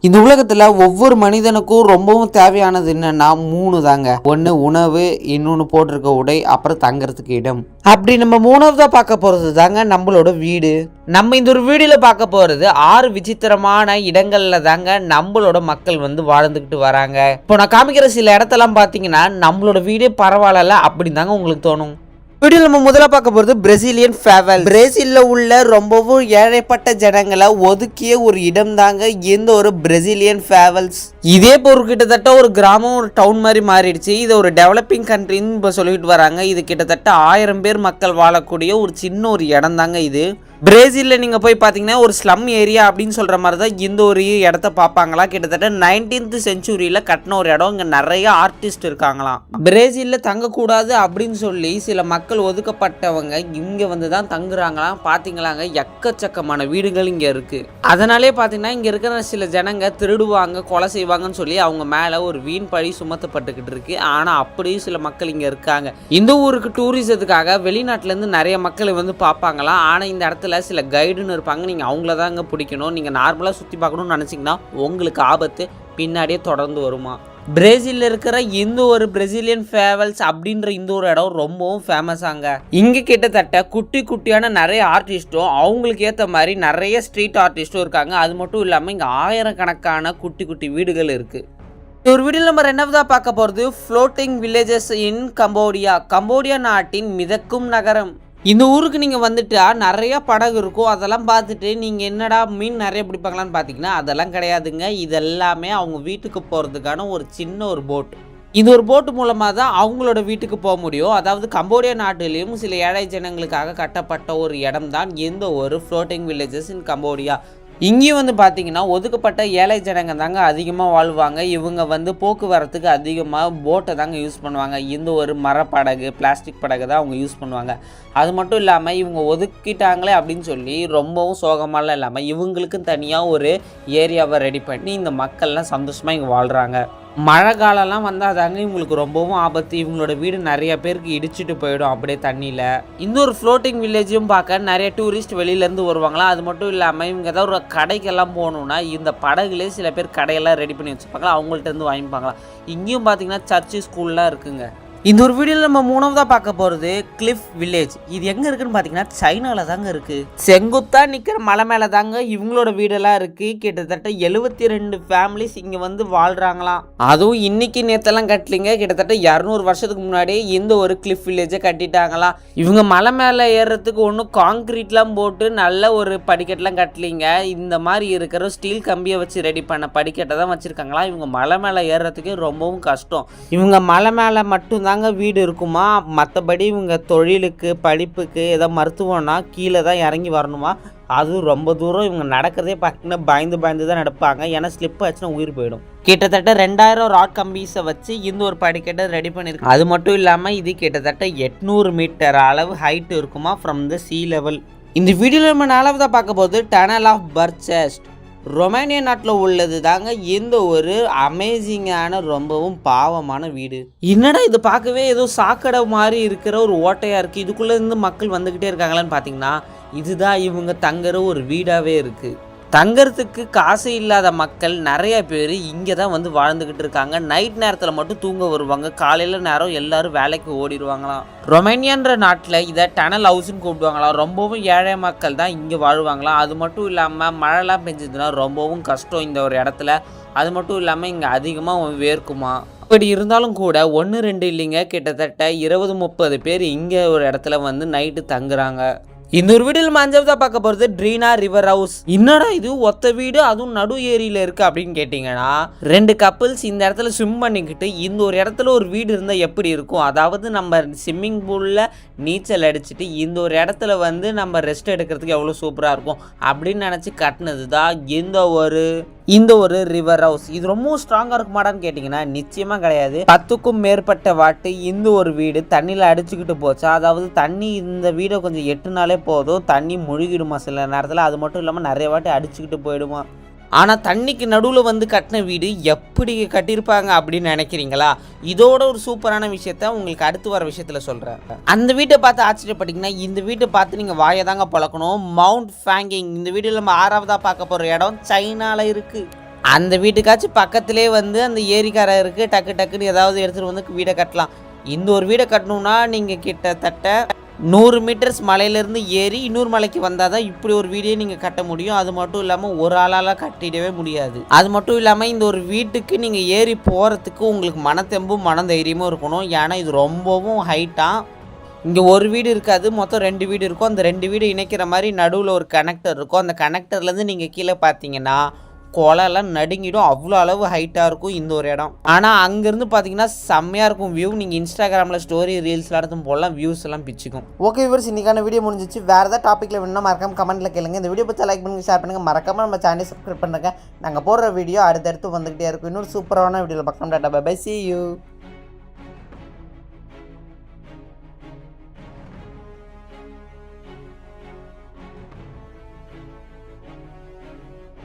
இந்த உலகத்துல ஒவ்வொரு மனிதனுக்கும் ரொம்பவும் தேவையானது என்னன்னா 3 தாங்க. ஒன்று உணவு, இன்னொன்று போட்டிருக்க உடை, அப்புறம் தங்கறதுக்கு இடம். அப்படி நம்ம 3வதா பார்க்க போறது தாங்க நம்மளோட வீடு. நம்ம இந்த ஒரு வீடியோல பார்க்க போறது 6 விசித்திரமான இடங்கள்ல தாங்க நம்மளோட மக்கள் வந்து வாழ்ந்துகிட்டு வராங்க. இப்போ நான் காமிக்கிற சில இடத்தெல்லாம் பார்த்தீங்கன்னா நம்மளோட வீடே பரவாயில்ல அப்படின்னு தாங்க உங்களுக்கு தோணும். வீடியோ நம்ம முதல்ல பார்க்க போகிறது பிரேசிலியன் ஃபேவல். பிரேசிலில் உள்ள ரொம்பவும் ஏழைப்பட்ட ஜனங்களை ஒதுக்கிய ஒரு இடம் தாங்க இந்த ஒரு பிரேசிலியன் ஃபேவல்ஸ். இதே பொருள் கிட்டத்தட்ட ஒரு கிராமம், ஒரு டவுன் மாதிரி மாறிடுச்சு. இது ஒரு டெவலப்பிங் கண்ட்ரின்னு இப்போ சொல்லிட்டு வராங்க. இது கிட்டத்தட்ட 1000 பேர் மக்கள் வாழக்கூடிய ஒரு சின்ன ஒரு இடம் தாங்க இது. பிரேசிலில் நீங்கள் போய் பார்த்தீங்கன்னா ஒரு ஸ்லம் ஏரியா அப்படின்னு சொல்கிற மாதிரி தான் இந்த ஒரு இடத்த பார்ப்பாங்களா. கிட்டத்தட்ட 19th செஞ்சுரியில் கட்டின ஒரு இடம். இங்கே நிறைய ஆர்டிஸ்ட் இருக்காங்களாம். பிரேசிலில் தங்கக்கூடாது அப்படின்னு சொல்லி சில மக்கள் ஒதுக்கப்பட்டவங்க இங்கே வந்து தான் தங்குறாங்களாம். பார்த்தீங்களாங்க, எக்கச்சக்கமான வீடுகள் இங்கே இருக்குது. அதனாலே பார்த்தீங்கன்னா இங்கே இருக்கிற சில ஜனங்க திருடுவாங்க, கொலை செய்வாங்கன்னு சொல்லி அவங்க மேலே ஒரு வீண் பழி சுமத்தப்பட்டுக்கிட்டு இருக்கு. ஆனால் அப்படியும் சில மக்கள் இங்கே இருக்காங்க. இந்த ஊருக்கு டூரிசத்துக்காக வெளிநாட்டிலேருந்து நிறைய மக்கள் வந்து பார்ப்பாங்களாம். ஆனால் இந்த இடத்துல சில கைடுன்னு இருப்பாங்க. நீங்கள் அவங்கள தாங்க பிடிக்கணும். நீங்கள் நார்மலாக சுற்றி பார்க்கணும்னு நினச்சிங்கன்னா உங்களுக்கு ஆபத்து பின்னாடியே தொடர்ந்து வருமா. பிரேசிலில் இருக்கிற இந்த ஒரு பிரேசிலியன் ஃபேவல்ஸ் அப்படின்ற இந்த ஒரு இடம் ரொம்பவும் ஃபேமஸாங்க. இங்கே கிட்டத்தட்ட குட்டி குட்டியான நிறைய ஆர்டிஸ்ட்டும் அவங்களுக்கு ஏற்ற மாதிரி நிறைய ஸ்ட்ரீட் ஆர்டிஸ்ட்டும் இருக்காங்க. அது மட்டும் இல்லாமல் இங்கே 1000கணக்கான குட்டி குட்டி வீடுகள் இருக்குது. ஒரு வீடியோ நம்பர் 2வதா பார்க்க போகிறது ஃப்ளோட்டிங் வில்லேஜஸ் இன் கம்போடியா. கம்போடியா நாட்டின் மிதக்கும் நகரம். இந்த ஊருக்கு நீங்கள் வந்துட்டா நிறையா படகு இருக்கும். அதெல்லாம் பார்த்துட்டு நீங்கள் என்னடா மீன் நிறைய பிடிப்பாங்களான்னு பார்த்தீங்கன்னா அதெல்லாம் கிடையாதுங்க. இதெல்லாமே அவங்க வீட்டுக்கு போகிறதுக்கான ஒரு சின்ன ஒரு போட். இந்த ஒரு போட்டு மூலமாக தான் அவங்களோட வீட்டுக்கு போக முடியும். அதாவது கம்போடியா நாட்டிலையும் சில ஏழை ஜனங்களுக்காக கட்டப்பட்ட ஒரு இடம் தான் எந்த ஒரு ஃப்ளோட்டிங் வில்லேஜஸ் இன் கம்போடியா. இங்கேயும் வந்து பார்த்தீங்கன்னா ஒதுக்கப்பட்ட ஏழை ஜனங்க தாங்க அதிகமாக வாழ்வாங்க. இவங்க வந்து போக்குவரத்துக்கு அதிகமாக போட்டை தாங்க யூஸ் பண்ணுவாங்க. இந்த ஒரு மரப்படகு, பிளாஸ்டிக் படகு தான் அவங்க யூஸ் பண்ணுவாங்க. அது மட்டும் இல்லாமல் இவங்க ஒதுக்கிட்டாங்களே அப்படின்னு சொல்லி ரொம்பவும் சோகமாலாம் இல்லாமல் இவங்களுக்கும் தனியாக ஒரு ஏரியாவை ரெடி பண்ணி இந்த மக்கள்லாம் சந்தோஷமாக இங்கே வாழ்கிறாங்க. மழை காலம்லாம் வந்தால் தாங்க இவங்களுக்கு ரொம்பவும் ஆபத்து. இவங்களோட வீடு நிறைய பேருக்கு இடிச்சிட்டு போயிடும் அப்படியே தண்ணியில். இந்த ஒரு ஃப்ளோட்டிங் வில்லேஜையும் பார்க்க நிறைய டூரிஸ்ட் வெளியிலேருந்து வருவாங்களாம். அது மட்டும் இல்லாமல் இவங்க ஏதாவது ஒரு கடைக்கெல்லாம் போகணுன்னா இந்த படகுலேயே சில பேர் கடையெல்லாம் ரெடி பண்ணி வச்சுப்பாங்களா, அவங்கள்ட்ட இருந்து வாங்கிப்பாங்களா. இங்கேயும் பார்த்தீங்கன்னா சர்ச்சு, ஸ்கூல்லாம் இருக்குங்க. இந்த ஒரு வீடியோவில் நம்ம 3வதா பார்க்க போகிறது கிளிஃப் வில்லேஜ். இது எங்கே இருக்குன்னு பார்த்தீங்கன்னா சைனாவில் தாங்க இருக்குது. செங்குத்தாக நிற்கிற மலை மேலே தாங்க இவங்களோட வீடெல்லாம் இருக்குது. கிட்டத்தட்ட 72 ஃபேமிலிஸ் இங்கே வந்து வாழ்கிறாங்களாம். அதுவும் இன்னைக்கு நேற்றெல்லாம் கட்டலிங்க. கிட்டத்தட்ட 200 வருஷத்துக்கு முன்னாடியே இந்த ஒரு கிளிஃப் வில்லேஜை கட்டிட்டாங்களாம். இவங்க மலை மேலே ஏறுறதுக்கு ஒன்றும் காங்கிரீட்லாம் போட்டு நல்ல ஒரு படிக்கட்டெலாம் கட்டலிங்க. இந்த மாதிரி இருக்கிற ஸ்டீல் கம்பியை வச்சு ரெடி பண்ண படிக்கட்டை தான் வச்சுருக்காங்களா. இவங்க மலை மேலே ஏறுறதுக்கு ரொம்பவும் கஷ்டம். இவங்க மலை மேலே மட்டும் தாங்க வீடு இருக்குமா. மற்றபடி இவங்க தொழிலுக்கு, படிப்புக்கு, ஏதோ மருத்துவம்னா கீழே தான் இறங்கி வரணுமா. அதுவும் ரொம்ப தூரம் இவங்க நடக்கிறதே பார்த்தீங்கன்னா பயந்து தான் நடப்பாங்க. ஏன்னா ஸ்லிப் ஆச்சுன்னா உயிர் போயிடும். கிட்டத்தட்ட 2000 ராட் கம்பீஸை வச்சு இந்த ஒரு படிக்கட்டை ரெடி பண்ணியிருக்கு. அது மட்டும் இல்லாமல் இது கிட்டத்தட்ட 800 மீட்டர் அளவு ஹைட் இருக்குமா ஃப்ரம் த சீ லெவல். இந்த வீடியோவில் நம்ம 4வதா பார்க்க போது டனல் ஆஃப் பர்ச்செஸ்ட். ரொமேனியா நாட்டில் உள்ளது தாங்க இந்த ஒரு அமேசிங்கான ரொம்பவும் பாவமான வீடு. என்னடா இது பார்க்கவே ஏதோ சாக்கடை மாதிரி இருக்கிற ஒரு ஓட்டையாக இருக்குது, இதுக்குள்ளே இருந்து மக்கள் வந்துக்கிட்டே இருக்காங்களான்னு பார்த்தீங்கன்னா இதுதான் இவங்க தங்குற ஒரு வீடாகவே இருக்குது. தங்கறதுக்கு காசு இல்லாத மக்கள் நிறைய பேர் இங்கே தான் வந்து வாழ்ந்துக்கிட்டு இருக்காங்க. நைட் நேரத்தில் மட்டும் தூங்க வருவாங்க. காலையில் நேரம் எல்லாரும் வேலைக்கு ஓடிடுவாங்களாம். ரொமேனியான்ற நாட்டில் இதை டனல் ஹவுஸ்ன்னு கூப்பிடுவாங்களாம். ரொம்பவும் ஏழை மக்கள் தான் இங்கே வாழ்வாங்களாம். அது மட்டும் இல்லாமல் மழைலாம் பெஞ்சதுன்னா ரொம்பவும் கஷ்டம் இந்த ஒரு இடத்துல. அது மட்டும் இல்லாமல் இங்கே அதிகமாக வேர்க்குமா. இப்படி இருந்தாலும் கூட 1-2 இல்லைங்க, கிட்டத்தட்ட 20-30 பேர் இங்கே ஒரு இடத்துல வந்து நைட்டு தங்குறாங்க. இந்த ஒரு வீடியோவில் 5வதா பார்க்க போகிறது ட்ரீனா ரிவர் ஹவுஸ். என்னடா இது ஒத்த வீடு, அதுவும் நடு ஏரியில் இருக்குது அப்படின்னு கேட்டிங்கன்னா 2 கப்பிள்ஸ் இந்த இடத்துல ஸ்விம் பண்ணிக்கிட்டு இந்த ஒரு இடத்துல ஒரு வீடு இருந்தால் எப்படி இருக்கும். அதாவது நம்ம ஸ்விம்மிங் பூலில் நீச்சல் அடிச்சுட்டு இந்த ஒரு இடத்துல வந்து நம்ம ரெஸ்ட் எடுக்கிறதுக்கு எவ்வளோ சூப்பராக இருக்கும் அப்படின்னு நினச்சி கட்டினது தான் இந்த ஒரு ரிவர் ஹவுஸ். இது ரொம்ப ஸ்ட்ராங்காக இருக்குமாடான்னு கேட்டிங்கன்னா நிச்சயமாக கிடையாது. 10க்கும் மேற்பட்ட வாட்டு இந்த ஒரு வீடு தண்ணியில் அடிச்சுக்கிட்டு போச்சா. அதாவது தண்ணி இந்த வீடை கொஞ்சம் எட்டுனாலே போதும், தண்ணி முழுகிடுமா சில நேரத்தில். அது மட்டும் இல்லாமல் நிறைய வாட்டி அடிச்சுக்கிட்டு போயிடுமா. ஆனால் தண்ணிக்கு நடுவில் வந்து கட்டின வீடு எப்படி கட்டியிருப்பாங்க அப்படின்னு நினைக்கிறீங்களா? இதோட ஒரு சூப்பரான விஷயத்த உங்களுக்கு அடுத்து வர விஷயத்தில் சொல்கிறேன். அந்த வீட்டை பார்த்து ஆச்சரியப்பட்டீங்கன்னா இந்த வீட்டை பார்த்து நீங்கள் வாயை தாங்க பழக்கணும். மவுண்ட் ஃபேங்கிங். இந்த வீடியோவில் நம்ம 6வதா பார்க்க போகிற இடம் சைனாவில் இருக்குது. அந்த வீட்டுக்காச்சும் பக்கத்திலே வந்து அந்த ஏரிக்கரை இருக்குது, டக்கு டக்குன்னு ஏதாவது எடுத்துகிட்டு வந்து வீடை கட்டலாம். இந்த ஒரு வீடை கட்டணுன்னா நீங்கள் கிட்டத்தட்ட 100 மீட்டர்ஸ் மலையிலேருந்து ஏறி இன்னொரு மலைக்கு வந்தால் தான் இப்படி ஒரு வீடியோ நீங்கள் கட்ட முடியும். அது மட்டும் இல்லாமல் ஒரு ஆளால் கட்டிடவே முடியாது. அது மட்டும் இல்லாமல் இந்த ஒரு வீட்டுக்கு நீங்கள் ஏறி போகிறதுக்கு உங்களுக்கு மனத்தெம்பும் மனதைரியமும் இருக்கணும். ஏன்னா இது ரொம்பவும் ஹைட்டாக. இங்கே ஒரு வீடு இருக்காது, மொத்தம் 2 வீடு இருக்கும். அந்த 2 வீடு இணைக்கிற மாதிரி நடுவில் ஒரு கனெக்டர் இருக்கும். அந்த கனெக்டர்லேருந்து நீங்கள் கீழே பார்த்தீங்கன்னா குளம்லாம் நடுங்கிடும். அவ்வளோ அளவு ஹைட்டாக இருக்கும் இந்த ஒரு இடம். ஆனால் அங்கேருந்து பார்த்தீங்கன்னா செம்மையாக இருக்கும் வியூ. நீங்கள் இன்ஸ்டாகிராமில் ஸ்டோரி ரீல்ஸ்லாம் எடுத்து போடலாம், வியூஸ் எல்லாம் பிச்சுக்கும். ஓகே வியூவர்ஸ், இன்றைக்கான வீடியோ முடிஞ்சிச்சு. வேறு ஏதாவது டாப்பிக்கில் வேணும்னா மறக்காம கமெண்ட்டில் கேளுங்க. இந்த வீடியோ பற்றி லைக் பண்ணுங்கள், ஷேர் பண்ணுங்கள், மறக்காமல் நம்ம சேனலை சப்ஸ்கிரைப் பண்ணுங்கள். நாங்கள் போடுற வீடியோ அடுத்தடுத்து வந்துகிட்டே இருக்கும். இன்னொரு சூப்பரான வீடியோவில் பார்க்கலாம். Tata bye bye, see you.